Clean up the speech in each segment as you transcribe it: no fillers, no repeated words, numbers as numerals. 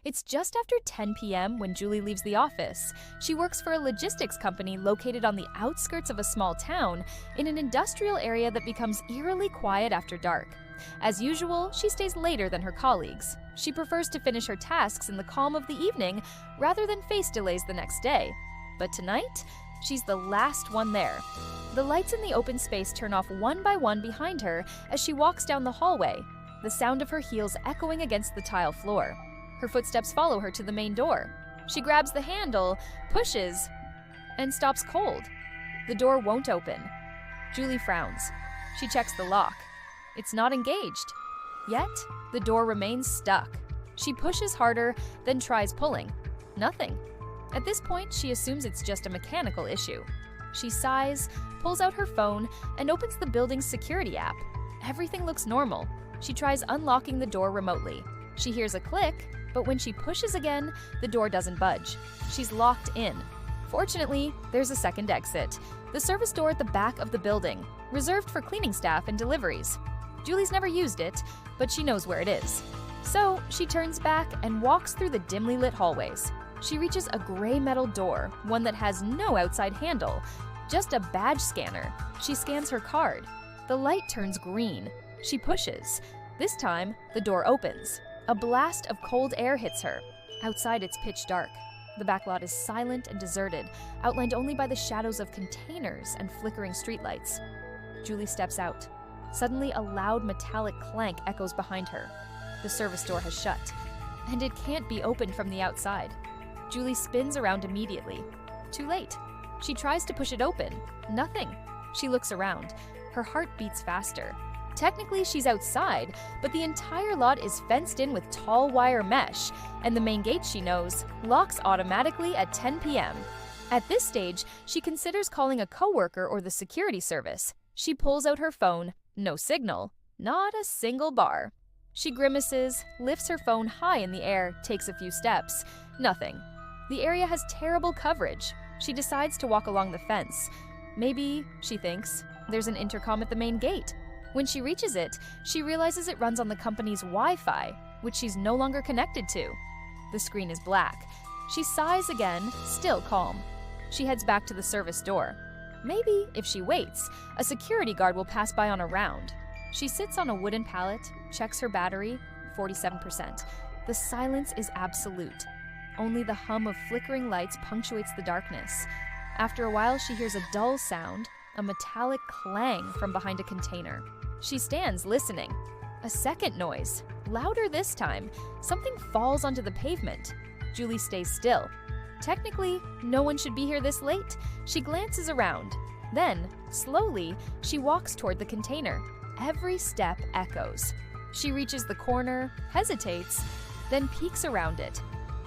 It's just after 10 p.m. when Julie leaves the office. She works for a logistics company located on the outskirts of a small town in an industrial area that becomes eerily quiet after dark. As usual, she stays later than her colleagues. She prefers to finish her tasks in the calm of the evening rather than face delays the next day. But tonight, she's the last one there. The lights in the open space turn off one by one behind her as she walks down the hallway, the sound of her heels echoing against the tile floor. Her footsteps follow her to the main door. She grabs the handle, pushes, and stops cold. The door won't open. Julie frowns. She checks the lock. It's not engaged. Yet, the door remains stuck. She pushes harder, then tries pulling. Nothing. At this point, she assumes it's just a mechanical issue. She sighs, pulls out her phone, and opens the building's security app. Everything looks normal. She tries unlocking the door remotely. She hears a click, but when she pushes again, the door doesn't budge. She's locked in. Fortunately, there's a second exit, the service door at the back of the building, reserved for cleaning staff and deliveries. Julie's never used it, but she knows where it is. So she turns back and walks through the dimly lit hallways. She reaches a gray metal door, one that has no outside handle, just a badge scanner. She scans her card. The light turns green. She pushes. This time, the door opens. A blast of cold air hits her. Outside, it's pitch dark. The backlot is silent and deserted, outlined only by the shadows of containers and flickering streetlights. Julie steps out. Suddenly, a loud metallic clank echoes behind her. The service door has shut, and it can't be opened from the outside. Julie spins around immediately. Too late. She tries to push it open. Nothing. She looks around. Her heart beats faster. Technically, she's outside, but the entire lot is fenced in with tall wire mesh, and the main gate, she knows, locks automatically at 10 p.m. At this stage, she considers calling a coworker or the security service. She pulls out her phone. No signal. Not a single bar. She grimaces, lifts her phone high in the air, takes a few steps. Nothing. The area has terrible coverage. She decides to walk along the fence. Maybe, she thinks, there's an intercom at the main gate. When she reaches it, she realizes it runs on the company's Wi-Fi, which she's no longer connected to. The screen is black. She sighs again, still calm. She heads back to the service door. Maybe, if she waits, a security guard will pass by on a round. She sits on a wooden pallet, checks her battery, 47%. The silence is absolute. Only the hum of flickering lights punctuates the darkness. After a while, she hears a dull sound, a metallic clang from behind a container. She stands listening. A second noise, louder this time. Something falls onto the pavement. Julie stays still. Technically, no one should be here this late. She glances around. Then, slowly, she walks toward the container. Every step echoes. She reaches the corner, hesitates, then peeks around it.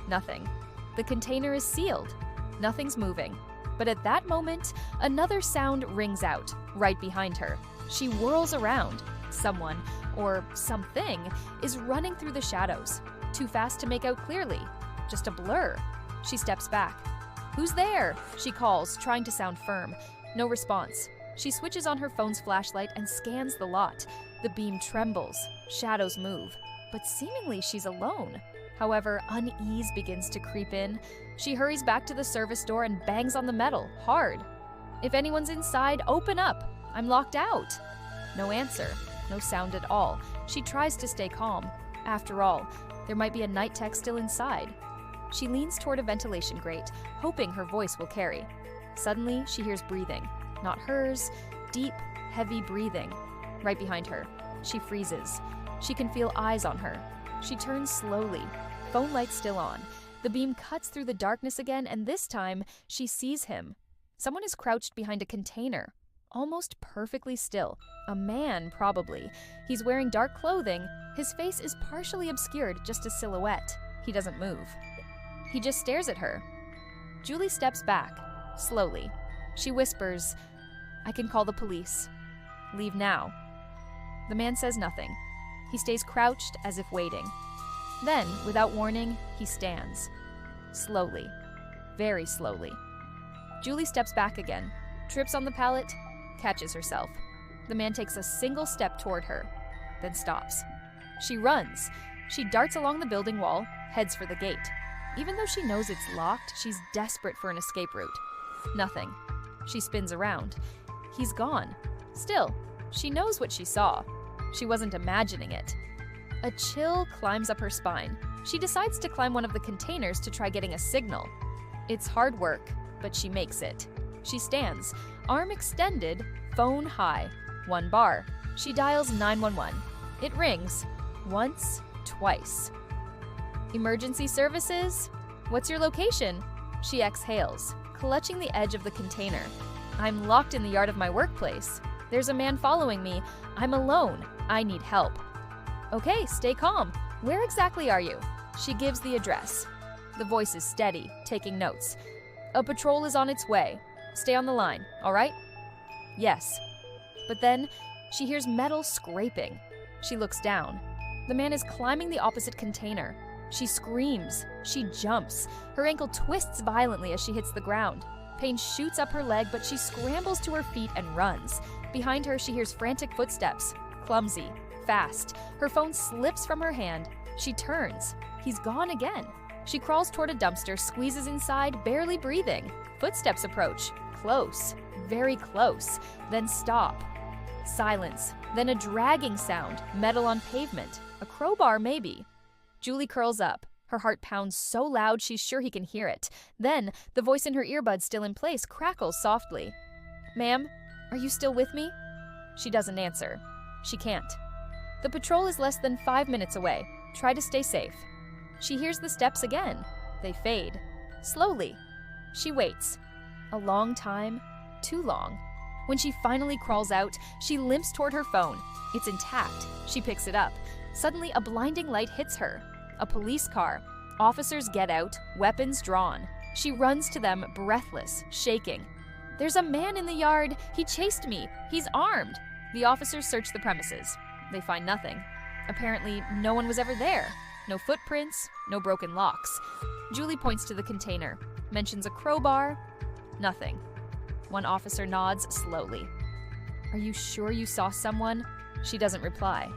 Nothing. The container is sealed. Nothing's moving. But at that moment, another sound rings out, right behind her. She whirls around. Someone, or something, is running through the shadows. Too fast to make out clearly. Just a blur. She steps back. "Who's there?" she calls, trying to sound firm. No response. She switches on her phone's flashlight and scans the lot. The beam trembles. Shadows move. But seemingly she's alone. However, unease begins to creep in. She hurries back to the service door and bangs on the metal, hard. "If anyone's inside, open up. I'm locked out." No answer. No sound at all. She tries to stay calm. After all, there might be a night tech still inside. She leans toward a ventilation grate, hoping her voice will carry. Suddenly, she hears breathing. Not hers. Deep, heavy breathing. Right behind her. She freezes. She can feel eyes on her. She turns slowly. Phone light still on. The beam cuts through the darkness again, and this time, she sees him. Someone is crouched behind a container. Almost perfectly still. A man, probably. He's wearing dark clothing. His face is partially obscured, just a silhouette. He doesn't move. He just stares at her. Julie steps back, slowly. She whispers, "I can call the police. Leave now." The man says nothing. He stays crouched as if waiting. Then, without warning, he stands. Slowly. Very slowly. Julie steps back again, trips on the pallet, catches herself. The man takes a single step toward her, then stops. She runs. She darts along the building wall, heads for the gate. Even though she knows it's locked, she's desperate for an escape route. Nothing. She spins around. He's gone. Still, she knows what she saw. She wasn't imagining it. A chill climbs up her spine. She decides to climb one of the containers to try getting a signal. It's hard work, but she makes it. She stands, arm extended, phone high. 1 bar. She dials 911. It rings. Once, twice. Emergency services? What's your location? She exhales, clutching the edge of the container. I'm locked in the yard of my workplace. There's a man following me. I'm alone. I need help. Okay, stay calm. Where exactly are you? She gives the address. The voice is steady, taking notes. A patrol is on its way. Stay on the line, all right? Yes. But then, she hears metal scraping. She looks down. The man is climbing the opposite container. She screams. She jumps. Her ankle twists violently as she hits the ground. Pain shoots up her leg, but she scrambles to her feet and runs. Behind her, she hears frantic footsteps. Clumsy. Fast. Her phone slips from her hand. She turns. He's gone again. She crawls toward a dumpster, squeezes inside, barely breathing. Footsteps approach. Close. Very close. Then stop. Silence. Then a dragging sound. Metal on pavement. A crowbar, maybe. Julie curls up. Her heart pounds so loud she's sure he can hear it. Then, the voice in her earbuds still in place crackles softly. Ma'am, are you still with me? She doesn't answer. She can't. The patrol is less than 5 minutes away. Try to stay safe. She hears the steps again. They fade. Slowly. She waits. A long time. Too long. When she finally crawls out, she limps toward her phone. It's intact. She picks it up. Suddenly, a blinding light hits her. A police car. Officers get out, weapons drawn. She runs to them, breathless, shaking. There's a man in the yard. He chased me. He's armed. The officers search the premises. They find nothing. Apparently, no one was ever there. No footprints, no broken locks. Julie points to the container, mentions a crowbar. Nothing. One officer nods slowly. Are you sure you saw someone? She doesn't reply.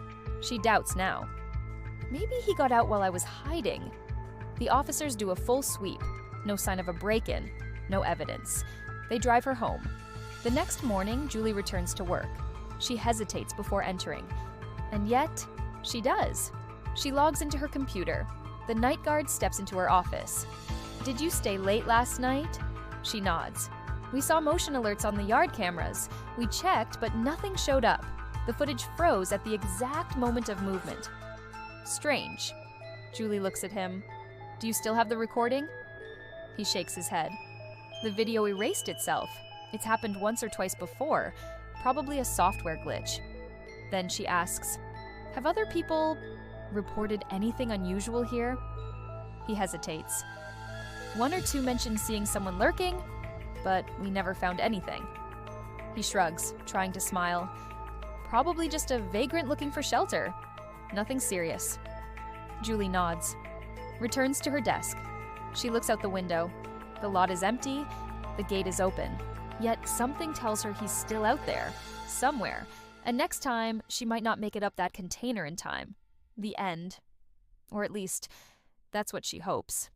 She doubts now. Maybe he got out while I was hiding. The officers do a full sweep. No sign of a break-in. No evidence. They drive her home. The next morning, Julie returns to work. She hesitates before entering. And yet, she does. She logs into her computer. The night guard steps into her office. Did you stay late last night? She nods. We saw motion alerts on the yard cameras. We checked, but nothing showed up. The footage froze at the exact moment of movement. Strange. Julie looks at him. Do you still have the recording? He shakes his head. The video erased itself. It's happened once or twice before. Probably a software glitch. Then she asks, have other people reported anything unusual here? He hesitates. 1 or 2 mentioned seeing someone lurking, but we never found anything. He shrugs, trying to smile. Probably just a vagrant looking for shelter. Nothing serious. Julie nods. Returns to her desk. She looks out the window. The lot is empty. The gate is open. Yet something tells her he's still out there, somewhere. And next time, she might not make it up that container in time. The end. Or at least, that's what she hopes.